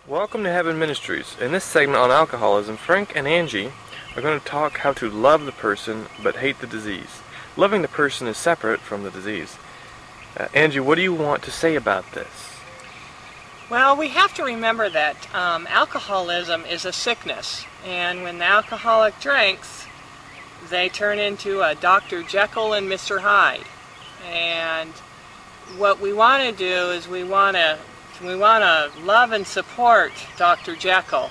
Welcome to Heaven Ministries. In this segment on alcoholism, Frank and Angie are going to talk how to love the person but hate the disease. Loving the person is separate from the disease. Angie, what do you want to say about this? Well, we have to remember that alcoholism is a sickness, and when the alcoholic drinks, they turn into a Dr. Jekyll and Mr. Hyde. And what we want to do is we want to love and support Dr. Jekyll,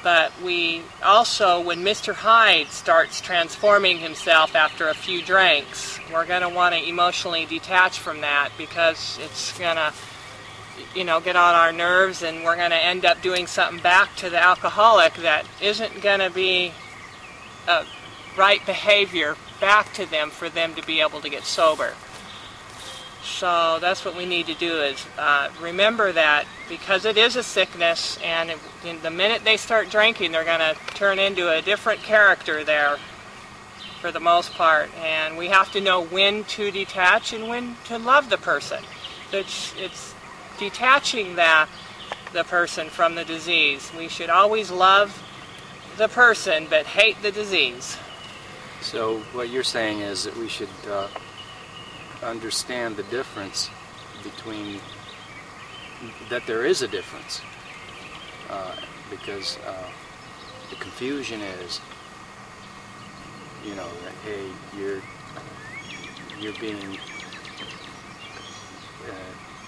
but we also, when Mr. Hyde starts transforming himself after a few drinks, we're going to want to emotionally detach from that, because it's going to, get on our nerves, and we're going to end up doing something back to the alcoholic that isn't going to be right behavior back to them for them to be able to get sober. So that's what we need to do, is remember that, because it is a sickness, and the minute they start drinking, they're going to turn into a different character there for the most part. And we have to know when to detach and when to love the person. It's detaching the person from the disease. We should always love the person but hate the disease. So what you're saying is that we should understand the difference between, that there is a difference, because the confusion is, that, hey, you're being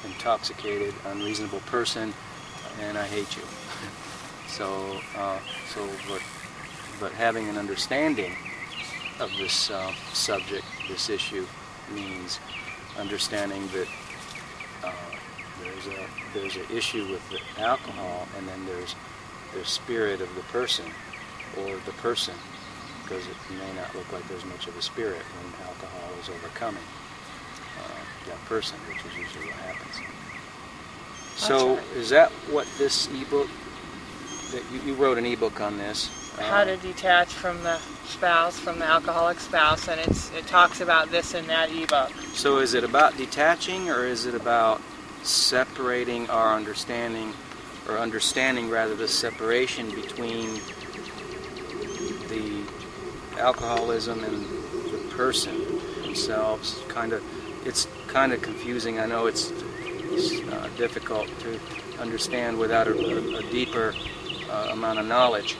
intoxicated, unreasonable person, and I hate you. But having an understanding of this subject, this issue, means understanding that there's an issue with the alcohol, and then there's the spirit of the person, or the person, because it may not look like there's much of a spirit when alcohol is overcoming that person, which is usually what happens. So right. Is that what this ebook, that you wrote an ebook on this? How to detach from the spouse, from the alcoholic spouse, and it talks about this in that ebook. So is it about detaching, or is it about separating our understanding, or understanding rather the separation between the alcoholism and the person themselves? It's kind of confusing. I know it's difficult to understand without a deeper amount of knowledge.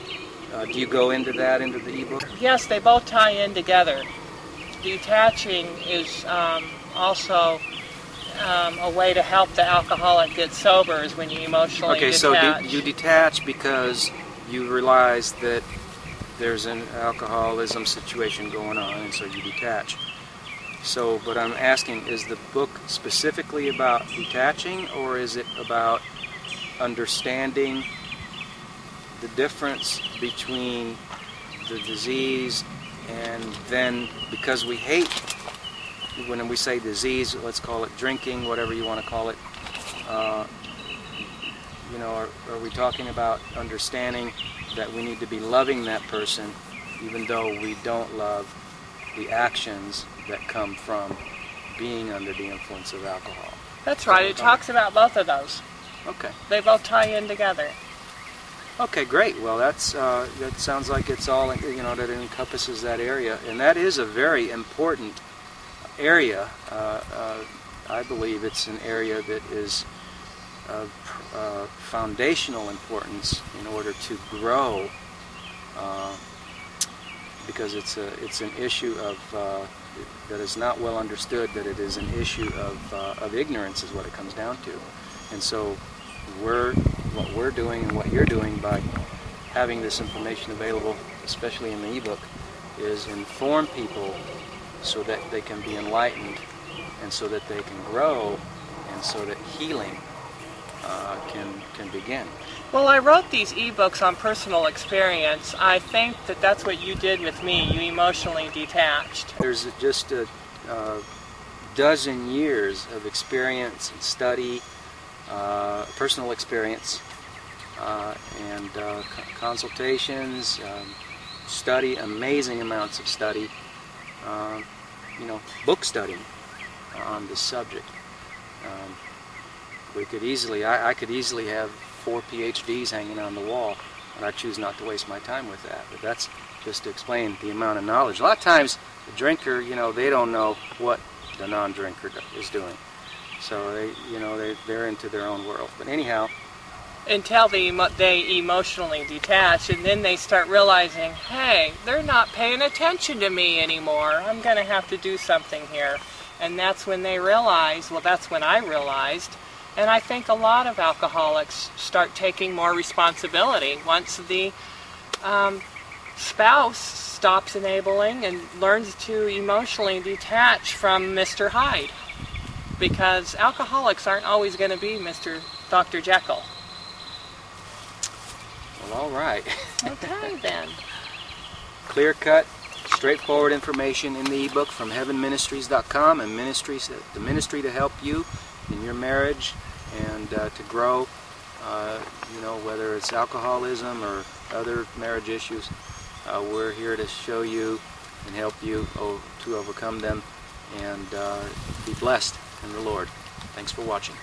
Do you go into that, into the ebook? Yes, they both tie in together. Detaching is also a way to help the alcoholic get sober, is when you emotionally detach. Okay, so you detach because you realize that there's an alcoholism situation going on, and so you detach. So, but I'm asking, is the book specifically about detaching, or is it about understanding the difference between the disease, and then, because we hate, when we say disease, let's call it drinking, whatever you want to call it, are we talking about understanding that we need to be loving that person even though we don't love the actions that come from being under the influence of alcohol? That's right. It talks about both of those. Okay. They both tie in together. Okay, great. Well, that sounds like it's all, that it encompasses that area, and that is a very important area. I believe it's an area that is of foundational importance in order to grow, because it's an issue of that is not well understood. That it is an issue of ignorance, is what it comes down to, and so what we're doing and what you're doing by having this information available, especially in the ebook, is inform people so that they can be enlightened, and so that they can grow, and so that healing can begin. Well, I wrote these ebooks on personal experience. I think that that's what you did with me. You emotionally detached. There's just a dozen years of experience and study, personal experience, and consultations, study, amazing amounts of study, book studying on this subject. We could easily, I could easily have 4 PhDs hanging on the wall, and I choose not to waste my time with that. But that's just to explain the amount of knowledge. A lot of times, the drinker, they don't know what the non-drinker is doing. So they're into their own world. But anyhow, until they emotionally detach, and then they start realizing, hey, they're not paying attention to me anymore. I'm going to have to do something here. And that's when they realize, well, that's when I realized. And I think a lot of alcoholics start taking more responsibility once the spouse stops enabling and learns to emotionally detach from Mr. Hyde. Because alcoholics aren't always going to be Dr. Jekyll. Well, all right. Okay, then. Clear-cut, straightforward information in the ebook from heavenministries.com, and the ministry to help you in your marriage and to grow, whether it's alcoholism or other marriage issues. We're here to show you and help you to overcome them and be blessed in the Lord. Thanks for watching.